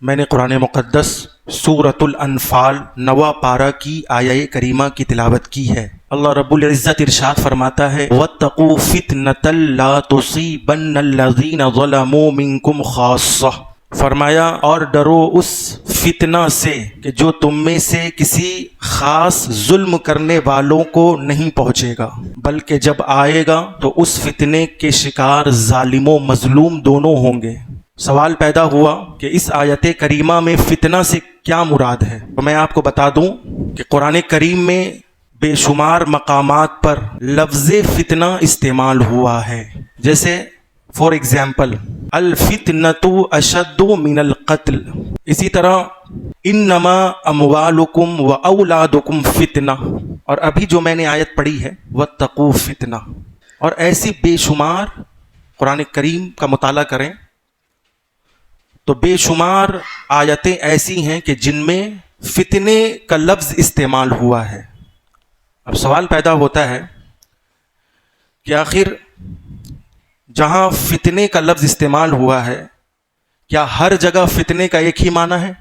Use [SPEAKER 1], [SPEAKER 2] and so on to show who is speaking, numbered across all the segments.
[SPEAKER 1] میں نے قرآن مقدس سورۃ الانفال 9واں پارہ کی آیہ کریمہ کی تلاوت کی ہے۔ اللہ رب العزت ارشاد فرماتا ہے وَاتَّقُوا فِتْنَةً لَا تُصِيبَنَّ الَّذِينَ ظَلَمُوا مِنكُمْ خَاصَّةً، فرمایا اور ڈرو اس فتنہ سے کہ جو تم میں سے کسی خاص ظلم کرنے والوں کو نہیں پہنچے گا، بلکہ جب آئے گا تو اس فتنے کے شکار ظالم و مظلوم دونوں ہوں گے۔ سوال پیدا ہوا کہ اس آیت کریمہ میں فتنہ سے کیا مراد ہے؟ تو میں آپ کو بتا دوں کہ قرآن کریم میں بے شمار مقامات پر لفظ فتنہ استعمال ہوا ہے، جیسے فار ایگزامپل الفتنۃ اشد من القتل، اسی طرح انما اموالکم و اولادکم فتنہ، اور ابھی جو میں نے آیت پڑھی ہے واتقوا فتنہ، اور ایسی بے شمار قرآن کریم کا مطالعہ کریں تو بے شمار آیتیں ایسی ہیں کہ جن میں فتنے کا لفظ استعمال ہوا ہے۔ اب سوال پیدا ہوتا ہے کہ آخر جہاں فتنے کا لفظ استعمال ہوا ہے کیا ہر جگہ فتنے کا ایک ہی معنی ہے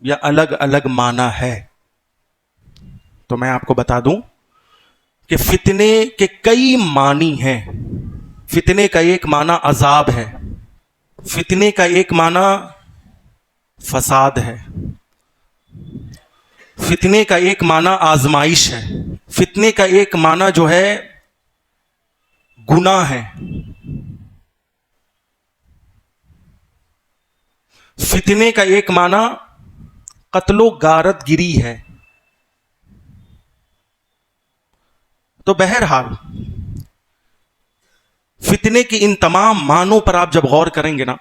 [SPEAKER 1] یا الگ الگ معنی ہے؟ تو میں آپ کو بتا دوں کہ فتنے کے کئی معنی ہیں۔ فتنے کا ایک معنی عذاب ہے، فتنے کا ایک معنی فساد ہے، فتنے کا ایک معنی آزمائش ہے، فتنے کا ایک معنی جو ہے گناہ ہے، فتنے کا ایک معنی قتل و غارت گری ہے۔ تو بہرحال فتنے کی ان تمام معنوں پر آپ جب غور کریں گے نا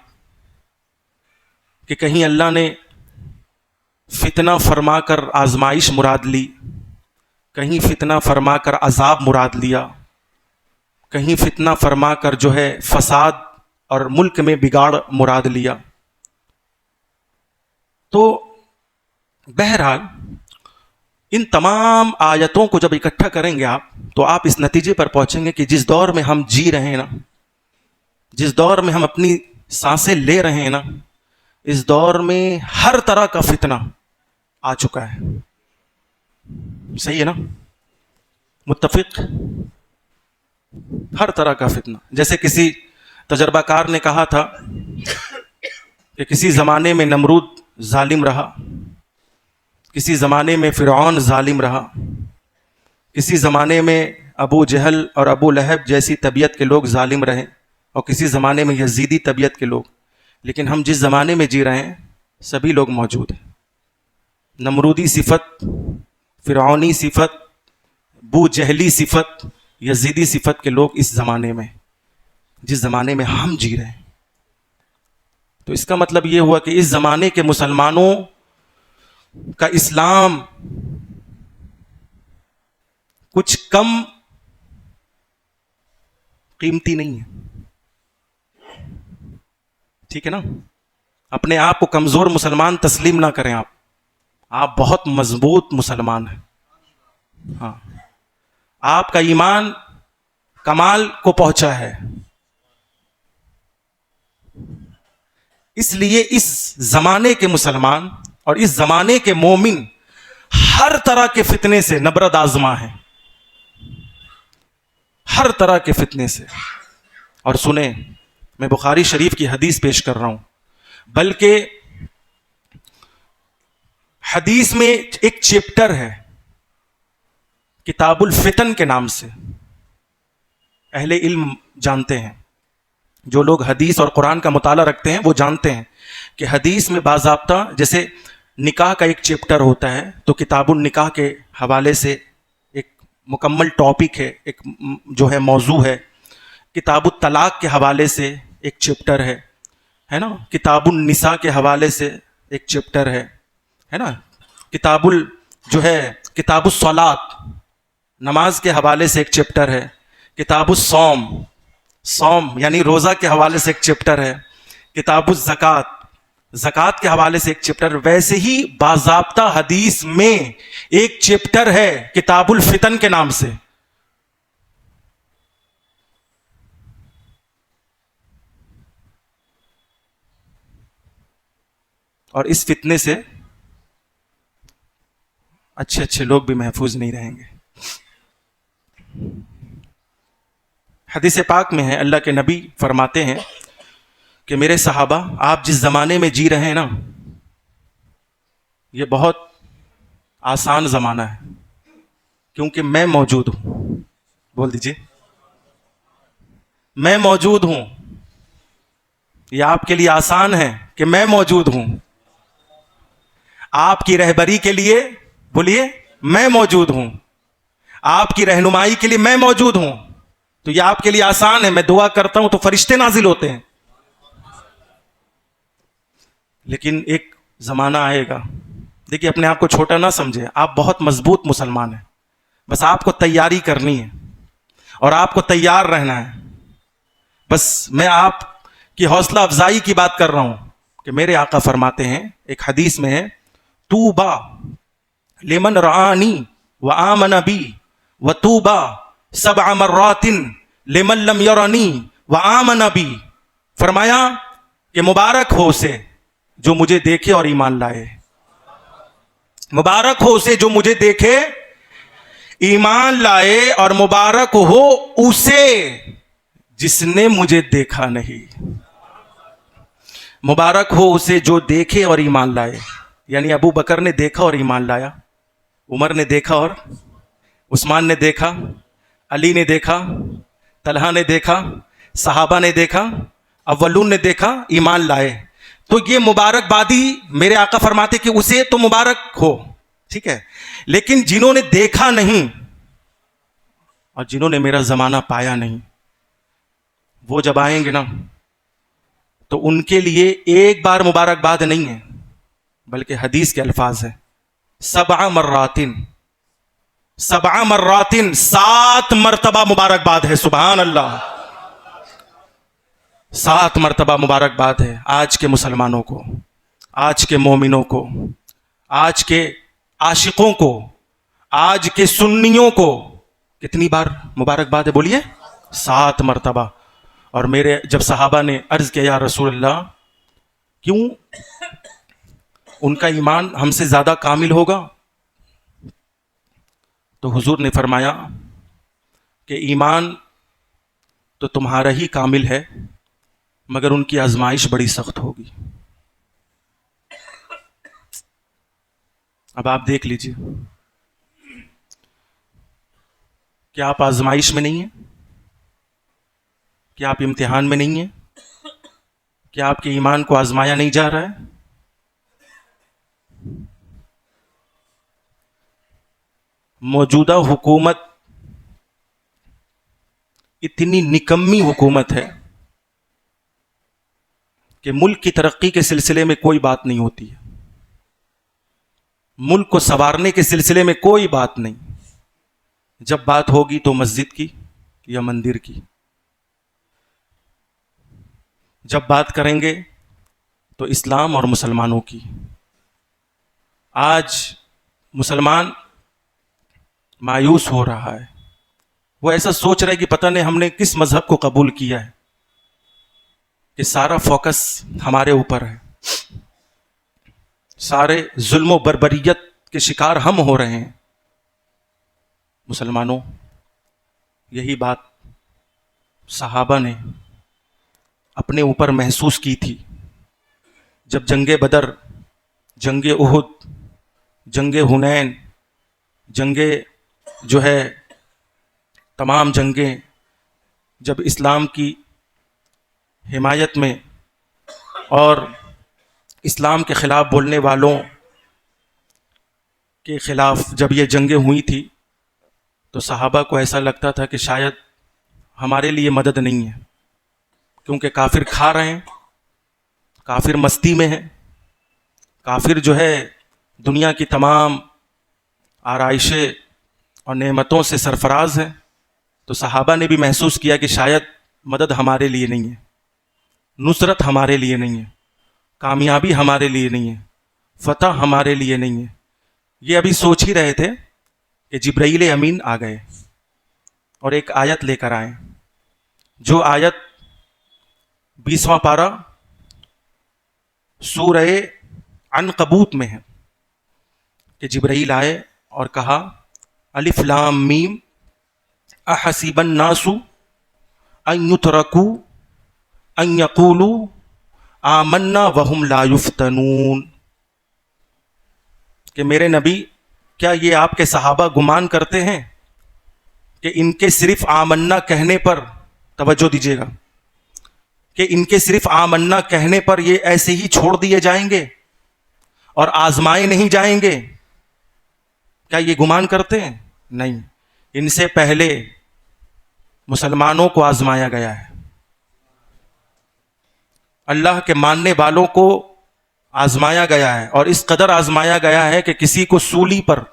[SPEAKER 1] کہ کہیں اللہ نے فتنہ فرما کر آزمائش مراد لی، کہیں فتنہ فرما کر عذاب مراد لیا، کہیں فتنہ فرما کر جو ہے فساد اور ملک میں بگاڑ مراد لیا، تو بہرحال ان تمام آیتوں کو جب اکٹھا کریں گے آپ تو آپ اس نتیجے پر پہنچیں گے کہ جس دور میں ہم جی رہے ہیں نا، جس دور میں ہم اپنی سانسیں لے رہے ہیں نا، اس دور میں ہر طرح کا فتنہ آ چکا ہے۔ صحیح ہے نا؟ متفق؟ ہر طرح کا فتنہ، جیسے کسی تجربہ کار نے کہا تھا کہ کسی زمانے میں نمرود ظالم رہا، کسی زمانے میں فرعون ظالم رہا، کسی زمانے میں ابو جہل اور ابو لہب جیسی طبیعت کے لوگ ظالم رہے، اور کسی زمانے میں یزیدی طبیعت کے لوگ، لیکن ہم جس زمانے میں جی رہے ہیں سبھی لوگ موجود ہیں۔ نمرودی صفت، فرعونی صفت، بو جہلی صفت، یزیدی صفت کے لوگ اس زمانے میں، جس زمانے میں ہم جی رہے ہیں۔ تو اس کا مطلب یہ ہوا کہ اس زمانے کے مسلمانوں کا اسلام کچھ کم قیمتی نہیں ہے، ٹھیک ہے نا؟ اپنے آپ کو کمزور مسلمان تسلیم نہ کریں، آپ بہت مضبوط مسلمان ہیں۔ ہاں، آپ کا ایمان کمال کو پہنچا ہے، اس لیے اس زمانے کے مسلمان اور اس زمانے کے مومن ہر طرح کے فتنے سے نبرد آزما ہے، ہر طرح کے فتنے سے۔ اور سنیں، میں بخاری شریف کی حدیث پیش کر رہا ہوں، بلکہ حدیث میں ایک چیپٹر ہے کتاب الفتن کے نام سے، اہل علم جانتے ہیں، جو لوگ حدیث اور قرآن کا مطالعہ رکھتے ہیں وہ جانتے ہیں کہ حدیث میں باضابطہ جیسے نکاح کا ایک چیپٹر ہوتا ہے تو کتاب النکاح کے حوالے سے ایک مکمل ٹاپک ہے، ایک جو ہے موضوع ہے، کتاب الطلاق کے حوالے سے ایک چیپٹر ہے نا، کتاب النساء کے حوالے سے ایک چیپٹر ہے نا، کتاب الصلاۃ نماز کے حوالے سے ایک چیپٹر ہے، کتاب الصوم یعنی روزہ کے حوالے سے ایک چیپٹر ہے، کتاب الزکوٰۃ زکوٰۃ کے حوالے سے ایک چیپٹر۔ ویسے ہی باضابطہ حدیث میں ایک چیپٹر ہے کتاب الفتن کے نام سے۔ اور اس فتنے سے اچھے اچھے لوگ بھی محفوظ نہیں رہیں گے. حدیث پاک میں ہے، اللہ کے نبی فرماتے ہیں کہ میرے صحابہ، آپ جس زمانے میں جی رہے ہیں نا، یہ بہت آسان زمانہ ہے، کیونکہ میں موجود ہوں. بول دیجئے، میں موجود ہوں. یہ آپ کے لیے آسان ہے کہ میں موجود ہوں. آپ کی رہبری کے لیے بولیے میں موجود ہوں، آپ کی رہنمائی کے لیے میں موجود ہوں. تو یہ آپ کے لیے آسان ہے. میں دعا کرتا ہوں تو فرشتے نازل ہوتے ہیں. لیکن ایک زمانہ آئے گا، دیکھیے اپنے آپ کو چھوٹا نہ سمجھے، آپ بہت مضبوط مسلمان ہیں. بس آپ کو تیاری کرنی ہے اور آپ کو تیار رہنا ہے. بس میں آپ کی حوصلہ افزائی کی بات کر رہا ہوں کہ میرے آقا فرماتے ہیں، ایک حدیث میں ہے، توبا لمن رآنی وآمن بی وتوبا 7 مرات لمن لم یرنی وآمن بی. فرمایا کہ مبارک ہو اسے جو مجھے دیکھے اور ایمان لائے. مبارک ہو اسے جو مجھے دیکھے ایمان لائے، اور مبارک ہو اسے جس نے مجھے دیکھا نہیں. مبارک ہو اسے جو دیکھے اور ایمان لائے. یعنی ابو بکر نے دیکھا اور ایمان لایا، عمر نے دیکھا اور عثمان نے دیکھا، علی نے دیکھا، طلحہ نے دیکھا، صحابہ نے دیکھا، اولون نے دیکھا، ایمان لائے. تو یہ مبارک بادی میرے آقا فرماتے کہ اسے تو مبارک ہو، ٹھیک ہے. لیکن جنہوں نے دیکھا نہیں اور جنہوں نے میرا زمانہ پایا نہیں، وہ جب آئیں گے نا تو ان کے لیے ایک بار مبارک باد نہیں ہے، بلکہ حدیث کے الفاظ ہیں 7 مرات، 7 مرات، 7 مرتبہ مبارک باد ہے. سبحان اللہ، 7 مرتبہ مبارک باد ہے آج کے مسلمانوں کو، آج کے مومنوں کو، آج کے عاشقوں کو، آج کے سنیوں کو. کتنی بار مبارک باد ہے بولیے؟ 7 مرتبہ. اور میرے جب صحابہ نے عرض کیا یا رسول اللہ، کیوں ان کا ایمان ہم سے زیادہ کامل ہوگا؟ تو حضور نے فرمایا کہ ایمان تو تمہارا ہی کامل ہے، مگر ان کی آزمائش بڑی سخت ہوگی. اب آپ دیکھ لیجئے، کیا آپ آزمائش میں نہیں ہیں؟ کیا آپ امتحان میں نہیں ہیں؟ کیا آپ کے ایمان کو آزمایا نہیں جا رہا ہے؟ موجودہ حکومت اتنی نکمی حکومت ہے کہ ملک کی ترقی کے سلسلے میں کوئی بات نہیں ہوتی ہے، ملک کو سنوارنے کے سلسلے میں کوئی بات نہیں. جب بات ہوگی تو مسجد کی یا مندر کی، جب بات کریں گے تو اسلام اور مسلمانوں کی. آج مسلمان مایوس ہو رہا ہے، وہ ایسا سوچ رہا ہے کہ پتہ نہیں ہم نے کس مذہب کو قبول کیا ہے کہ سارا فوکس ہمارے اوپر ہے، سارے ظلم و بربریت کے شکار ہم ہو رہے ہیں. مسلمانوں، یہی بات صحابہ نے اپنے اوپر محسوس کی تھی جب جنگ بدر، جنگ احد، جنگ حنین، جنگ جو ہے تمام جنگیں، جب اسلام کی حمایت میں اور اسلام کے خلاف بولنے والوں کے خلاف جب یہ جنگیں ہوئی تھی تو صحابہ کو ایسا لگتا تھا کہ شاید ہمارے لیے مدد نہیں ہے، کیونکہ کافر کھا رہے ہیں، کافر مستی میں ہیں، کافر جو ہے دنیا کی تمام آرائشیں اور نعمتوں سے سرفراز ہیں. تو صحابہ نے بھی محسوس کیا کہ شاید مدد ہمارے لیے نہیں ہے، نصرت ہمارے لیے نہیں ہے، کامیابی ہمارے لیے نہیں ہے، فتح ہمارے لیے نہیں ہے. یہ ابھی سوچ ہی رہے تھے کہ جبرائیل امین آ گئے اور ایک آیت لے کر آئے، جو آیت 20واں پارہ سورہ عنکبوت میں ہے کہ جبرائیل آئے اور کہا الف لام میم احسب الناس ان یترکوا ان یقولوا آمنا وہم لا یفتنون، کہ میرے نبی کیا یہ آپ کے صحابہ گمان کرتے ہیں کہ ان کے صرف آمنا کہنے پر، توجہ دیجیے گا، کہ ان کے صرف آمنا کہنے پر یہ ایسے ہی چھوڑ دیے جائیں گے اور آزمائے نہیں جائیں گے؟ کیا یہ گمان کرتے ہیں؟ نہیں، ان سے پہلے مسلمانوں کو آزمایا گیا ہے، اللہ کے ماننے والوں کو آزمایا گیا ہے، اور اس قدر آزمایا گیا ہے کہ کسی کو سولی پر،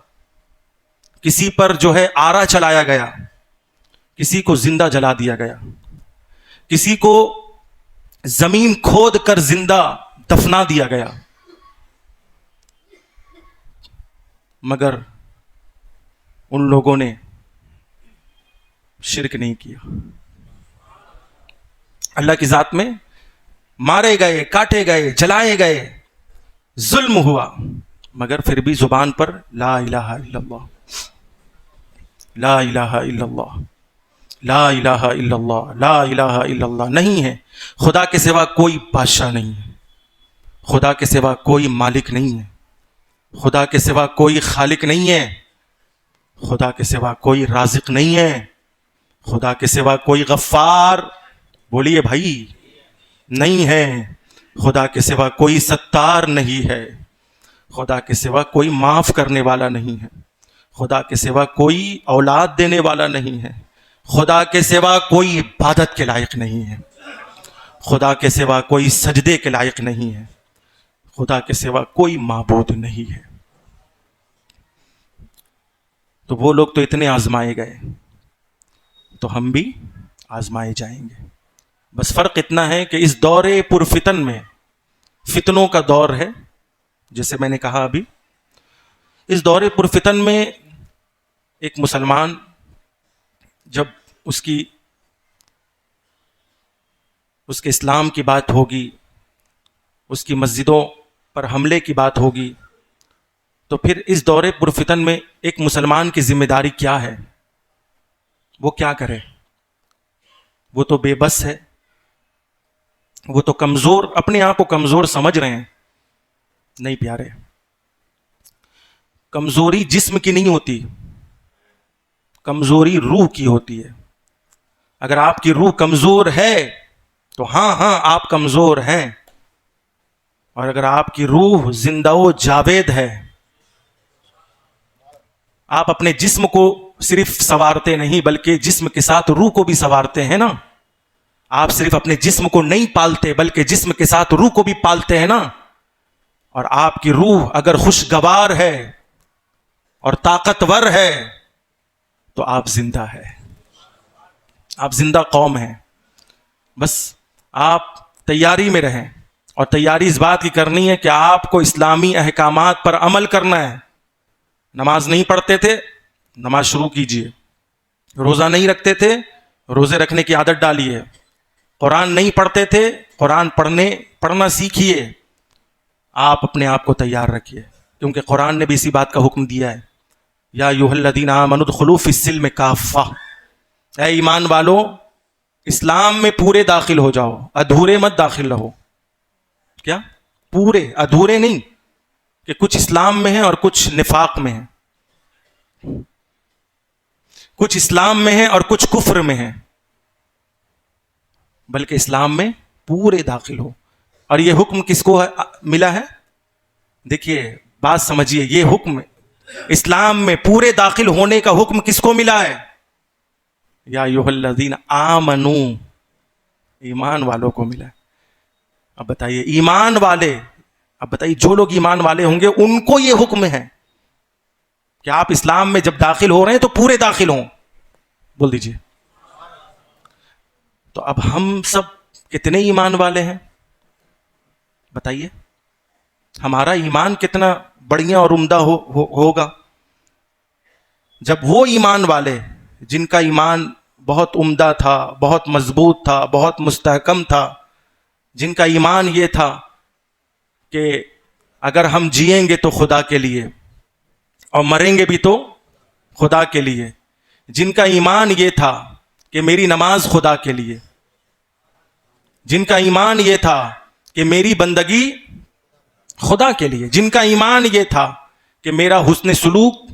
[SPEAKER 1] کسی پر جو ہے آرا چلایا گیا، کسی کو زندہ جلا دیا گیا، کسی کو زمین کھود کر زندہ دفنا دیا گیا، مگر ان لوگوں نے شرک نہیں کیا۔ اللہ کی ذات میں مارے گئے، کاٹے گئے، جلائے گئے، ظلم ہوا، مگر پھر بھی زبان پر لا الہ الا اللہ، لا الہ الا اللہ، لا الہ الا اللہ، لا الہ الا اللہ نہیں ہے۔ خدا کے سوا کوئی بادشاہ نہیں ہے، خدا کے سوا کوئی مالک نہیں ہے، خدا کے سوا کوئی خالق نہیں ہے، خدا کے سوا کوئی رازق نہیں ہے، خدا کے سوا کوئی غفار، بولیے بھائی، نہیں ہے، خدا کے سوا کوئی ستار نہیں ہے، خدا کے سوا کوئی معاف کرنے والا نہیں ہے، خدا کے سوا کوئی اولاد دینے والا نہیں ہے، خدا کے سوا کوئی عبادت کے لائق نہیں ہے، خدا کے سوا کوئی سجدے کے لائق نہیں ہے، خدا کے سوا کوئی معبود نہیں ہے۔ تو وہ لوگ تو اتنے آزمائے گئے، تو ہم بھی آزمائے جائیں گے۔ بس فرق اتنا ہے کہ اس دور پرفتن میں، فتنوں کا دور ہے جیسے میں نے کہا ابھی، اس دور پرفتن میں ایک مسلمان جب اس کے اسلام کی بات ہوگی، اس کی مسجدوں پر حملے کی بات ہوگی، تو پھر اس دور پرفتن میں ایک مسلمان کی ذمہ داری کیا ہے؟ وہ کیا کرے؟ وہ تو بے بس ہے، وہ تو کمزور، اپنے آپ کو کمزور سمجھ رہے ہیں۔ نہیں پیارے، کمزوری جسم کی نہیں ہوتی، کمزوری روح کی ہوتی ہے۔ اگر آپ کی روح کمزور ہے تو ہاں آپ کمزور ہیں، اور اگر آپ کی روح زندہ و جاوید ہے، آپ اپنے جسم کو صرف سنوارتے نہیں بلکہ جسم کے ساتھ روح کو بھی سنوارتے ہیں نا۔ آپ صرف اپنے جسم کو نہیں پالتے بلکہ جسم کے ساتھ روح کو بھی پالتے ہیں نا۔ اور آپ کی روح اگر خوشگوار ہے اور طاقتور ہے تو آپ زندہ ہے، آپ زندہ قوم ہیں۔ بس آپ تیاری میں رہیں، اور تیاری اس بات کی کرنی ہے کہ آپ کو اسلامی احکامات پر عمل کرنا ہے۔ نماز نہیں پڑھتے تھے، نماز شروع کیجئے۔ روزہ نہیں رکھتے تھے، روزے رکھنے کی عادت ڈالیے۔ قرآن نہیں پڑھتے تھے، قرآن پڑھنا سیکھیے۔ آپ اپنے آپ کو تیار رکھیے، کیونکہ قرآن نے بھی اسی بات کا حکم دیا ہے، یا ایھا الذین آمنوا ادخلوا فی السلم کافہ، اے ایمان والو اسلام میں پورے داخل ہو جاؤ، ادھورے مت داخل رہو۔ کیا؟ پورے، ادھورے نہیں کہ کچھ اسلام میں ہیں اور کچھ نفاق میں ہیں، کچھ اسلام میں ہیں اور کچھ کفر میں ہیں، بلکہ اسلام میں پورے داخل ہو۔ اور یہ حکم کس کو ملا ہے؟ دیکھیے بات سمجھیے، یہ حکم اسلام میں پورے داخل ہونے کا حکم کس کو ملا ہے؟ یا ایھا الذین آمنوا، ایمان والوں کو ملا ہے۔ اب بتائیے ایمان والے، اب بتائیے جو لوگ ایمان والے ہوں گے ان کو یہ حکم ہے کہ آپ اسلام میں جب داخل ہو رہے ہیں تو پورے داخل ہوں۔ بول دیجئے۔ تو اب ہم سب کتنے ایمان والے ہیں بتائیے؟ ہمارا ایمان کتنا بڑھیا اور عمدہ ہوگا جب وہ ایمان والے جن کا ایمان بہت عمدہ تھا، بہت مضبوط تھا، بہت مستحکم تھا، جن کا ایمان یہ تھا کہ اگر ہم جئیں گے تو خدا کے لیے اور مریں گے بھی تو خدا کے لیے. جن کا ایمان یہ تھا کہ میری نماز خدا کے لیے، جن کا ایمان یہ تھا کہ میری بندگی خدا کے لیے، جن کا ایمان یہ تھا کہ میرا حسن سلوک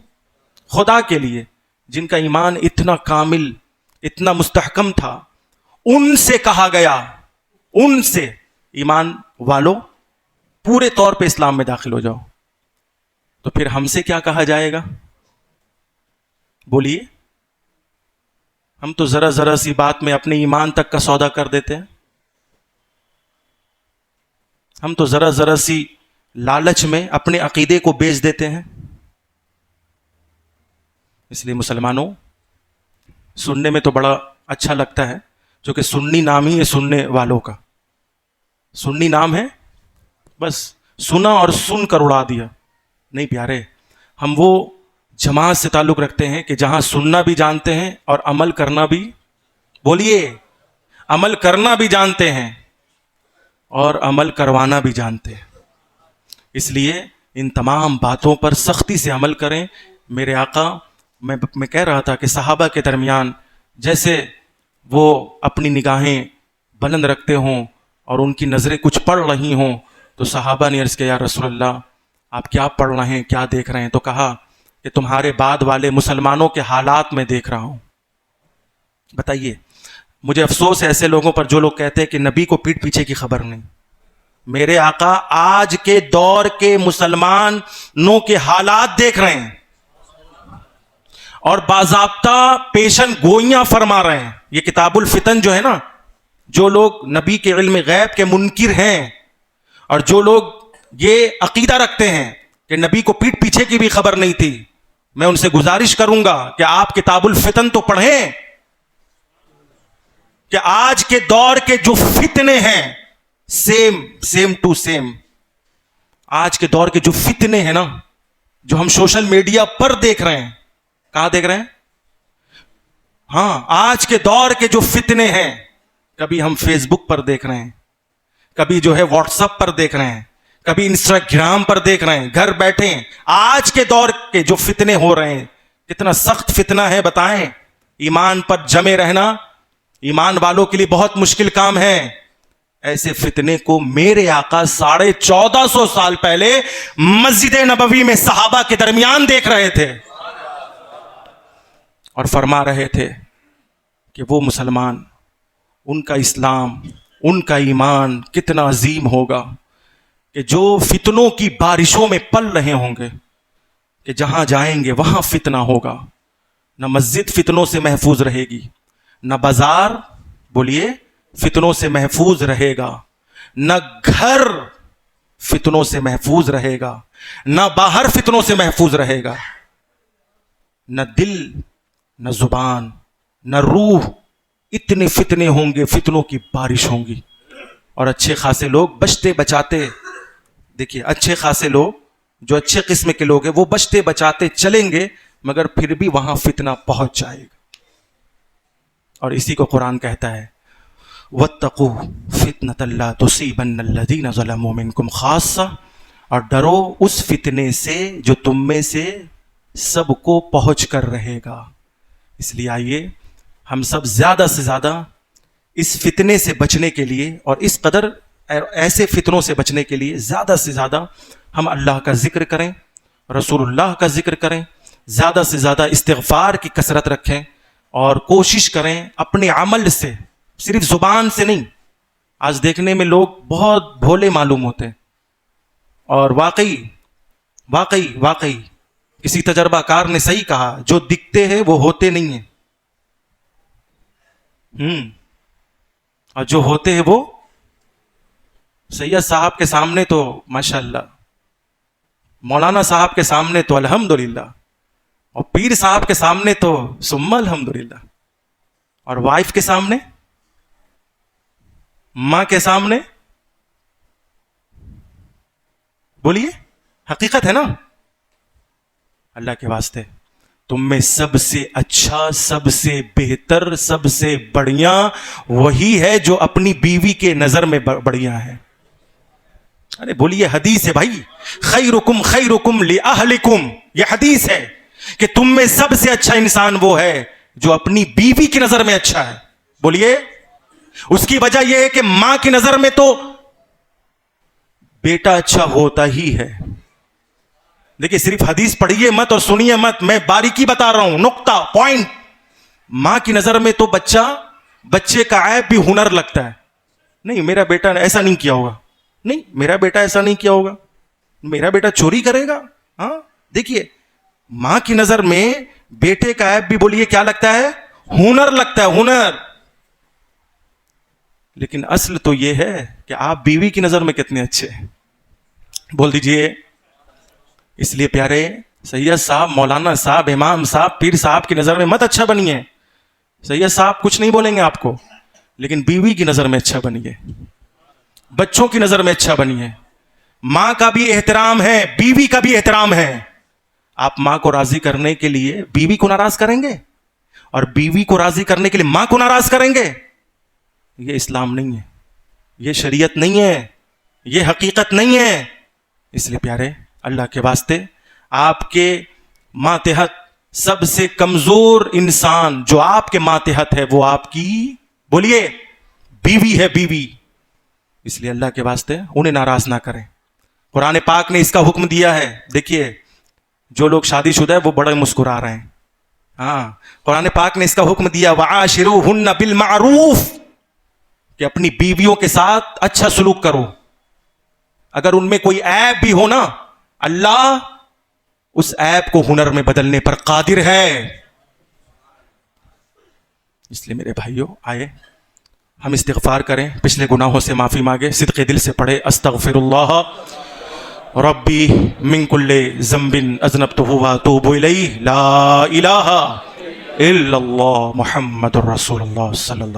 [SPEAKER 1] خدا کے لیے، جن کا ایمان اتنا کامل، اتنا مستحکم تھا، ان سے کہا گیا، ان سے ایمان والو پورے طور پہ اسلام میں داخل ہو جاؤ. تو پھر ہم سے کیا کہا جائے گا؟ بولیے. ہم تو ذرا سی بات میں اپنے ایمان تک کا سودا کر دیتے ہیں. ہم تو ذرا سی لالچ میں اپنے عقیدے کو بیچ دیتے ہیں. اس لیے مسلمانوں، سننے میں تو بڑا اچھا لگتا ہے، چونکہ سنی نام ہی ہے سننے والوں کا. سنی نام ہے، بس سنا اور سن کر اڑا دیا. نہیں پیارے، ہم وہ جماعت سے تعلق رکھتے ہیں کہ جہاں سننا بھی جانتے ہیں اور عمل کرنا بھی، بولیے، عمل کرنا بھی جانتے ہیں اور عمل کروانا بھی جانتے ہیں. اس لیے ان تمام باتوں پر سختی سے عمل کریں. میرے آقا، میں کہہ رہا تھا کہ صحابہ کے درمیان جیسے وہ اپنی نگاہیں بلند رکھتے ہوں اور ان کی نظریں کچھ پڑھ رہی ہوں، تو صحابہ نے عرض کیا، یا رسول اللہ آپ کیا پڑھ رہے ہیں، کیا دیکھ رہے ہیں؟ تو کہا کہ تمہارے بعد والے مسلمانوں کے حالات میں دیکھ رہا ہوں. بتائیے، مجھے افسوس ہے ایسے لوگوں پر جو لوگ کہتے ہیں کہ نبی کو پیٹھ پیچھے کی خبر نہیں. میرے آقا آج کے دور کے مسلمانوں کے حالات دیکھ رہے ہیں اور باضابطہ پیشن گوئیاں فرما رہے ہیں. یہ کتاب الفتن جو ہے نا، جو لوگ نبی کے علم غیب کے منکر ہیں اور جو لوگ یہ عقیدہ رکھتے ہیں کہ نبی کو پیٹھ پیچھے کی بھی خبر نہیں تھی، میں ان سے گزارش کروں گا کہ آپ کتاب الفتن تو پڑھیں، کہ آج کے دور کے جو فتنے ہیں سیم ٹو سیم، آج کے دور کے جو فتنے ہیں نا، جو ہم سوشل میڈیا پر دیکھ رہے ہیں. کہاں دیکھ رہے ہیں؟ ہاں، آج کے دور کے جو فتنے ہیں، کبھی ہم فیس بک پر دیکھ رہے ہیں، کبھی جو ہے واٹس ایپ پر دیکھ رہے ہیں، کبھی انسٹاگرام پر دیکھ رہے ہیں. گھر بیٹھے آج کے دور کے جو فتنے ہو رہے ہیں، کتنا سخت فتنہ ہے بتائیں. ایمان پر جمے رہنا ایمان والوں کے لیے بہت مشکل کام ہے. ایسے فتنے کو میرے آقا 1450 سال پہلے مسجد نبوی میں صحابہ کے درمیان دیکھ رہے تھے اور فرما رہے تھے کہ وہ مسلمان، ان کا اسلام، ان کا ایمان کتنا عظیم ہوگا کہ جو فتنوں کی بارشوں میں پل رہے ہوں گے، کہ جہاں جائیں گے وہاں فتنہ ہوگا. نہ مسجد فتنوں سے محفوظ رہے گی، نہ بازار، بولیے، فتنوں سے محفوظ رہے گا، نہ گھر فتنوں سے محفوظ رہے گا، نہ باہر فتنوں سے محفوظ رہے گا، نہ دل، نہ زبان، نہ روح. اتنے فتنے ہوں گے، فتنوں کی بارش ہوں گی. اور اچھے خاصے لوگ بچتے بچاتے، دیکھیے اچھے خاصے لوگ جو اچھے قسم کے لوگ ہیں وہ بچتے بچاتے چلیں گے، مگر پھر بھی وہاں فتنہ پہنچ جائے گا. اور اسی کو قرآن کہتا ہے، وَاتَّقُوا فِتْنَةً لَا تُصِيبَنَّ الَّذِينَ ظَلَمُوا مِنْكُمْ خَاصَّةً، اور ڈرو اس فتنے سے جو تم میں سے سب کو پہنچ کر رہے گا. اس لیے آئیے ہم سب زیادہ سے زیادہ اس فتنے سے بچنے کے لیے اور اس قدر ایسے فتنوں سے بچنے کے لیے زیادہ سے زیادہ ہم اللہ کا ذکر کریں، رسول اللہ کا ذکر کریں، زیادہ سے زیادہ استغفار کی کثرت رکھیں اور کوشش کریں اپنے عمل سے، صرف زبان سے نہیں. آج دیکھنے میں لوگ بہت بھولے معلوم ہوتے ہیں اور واقعی کسی تجربہ کار نے صحیح کہا، جو دکھتے ہیں وہ ہوتے نہیں ہیں، اور جو ہوتے ہیں وہ سید صاحب کے سامنے تو ماشاءاللہ، مولانا صاحب کے سامنے تو الحمدللہ، اور پیر صاحب کے سامنے تو ثم الحمدللہ، اور وائف کے سامنے، ماں کے سامنے، بولیے حقیقت ہے نا. اللہ کے واسطے تم میں سب سے اچھا، سب سے بہتر، سب سے بڑھیا وہی ہے جو اپنی بیوی کے نظر میں بڑھیا ہے. ارے بولیے حدیث ہے بھائی، خیرکم خیرکم لأہلکم، یہ حدیث ہے کہ تم میں سب سے اچھا انسان وہ ہے جو اپنی بیوی کی نظر میں اچھا ہے. بولیے. اس کی وجہ یہ ہے کہ ماں کی نظر میں تو بیٹا اچھا ہوتا ہی ہے. دیکھیے صرف حدیث پڑھیے مت اور سنیے مت، میں باریکی بتا رہا ہوں، نقطہ پوائنٹ. ماں کی نظر میں تو بچے کا عیب بھی ہنر لگتا ہے. نہیں میرا بیٹا ایسا نہیں کیا ہوگا، نہیں میرا بیٹا ایسا نہیں کیا ہوگا، میرا بیٹا چوری کرے گا. ہاں دیکھیے ماں کی نظر میں بیٹے کا عیب بھی بولیے کیا لگتا ہے؟ ہنر لگتا ہے، ہنر. لیکن اصل تو یہ ہے کہ آپ بیوی کی نظر میں کتنے اچھے ہیں. بول دیجئے. اس لیے پیارے سید صاحب، مولانا صاحب، امام صاحب، پیر صاحب کی نظر میں مت اچھا بنیے. سید صاحب کچھ نہیں بولیں گے آپ کو، لیکن بیوی کی نظر میں اچھا بنیے، بچوں کی نظر میں اچھا بنیے. ماں کا بھی احترام ہے، بیوی کا بھی احترام ہے. آپ ماں کو راضی کرنے کے لیے بیوی کو ناراض کریں گے اور بیوی کو راضی کرنے کے لیے ماں کو ناراض کریں گے. یہ اسلام نہیں ہے، یہ شریعت نہیں ہے، یہ حقیقت نہیں ہے. اس لیے پیارے اللہ کے واسطے آپ کے ماتحت سب سے کمزور انسان جو آپ کے ماتحت ہے وہ آپ کی بولیے بیوی ہے، بیوی. اس لیے اللہ کے واسطے انہیں ناراض نہ کریں. قرآن پاک نے اس کا حکم دیا ہے. دیکھیے جو لوگ شادی شدہ ہے وہ بڑے مسکرا رہے ہیں. ہاں قرآن پاک نے اس کا حکم دیا وعاشروہن بالمعروف، کہ اپنی بیویوں کے ساتھ اچھا سلوک کرو. اگر ان میں کوئی عیب بھی ہو نا، اللہ اس عیب کو ہنر میں بدلنے پر قادر ہے. اس لیے میرے بھائیوں آئے ہم استغفار کریں، پچھلے گناہوں سے معافی مانگے، صدق دل سے پڑھے استغفر اللہ ربی من کل ذنب اذنبتہ واتوب الیہ لا الہ الا اللہ محمد الرسول اللہ صلی اللہ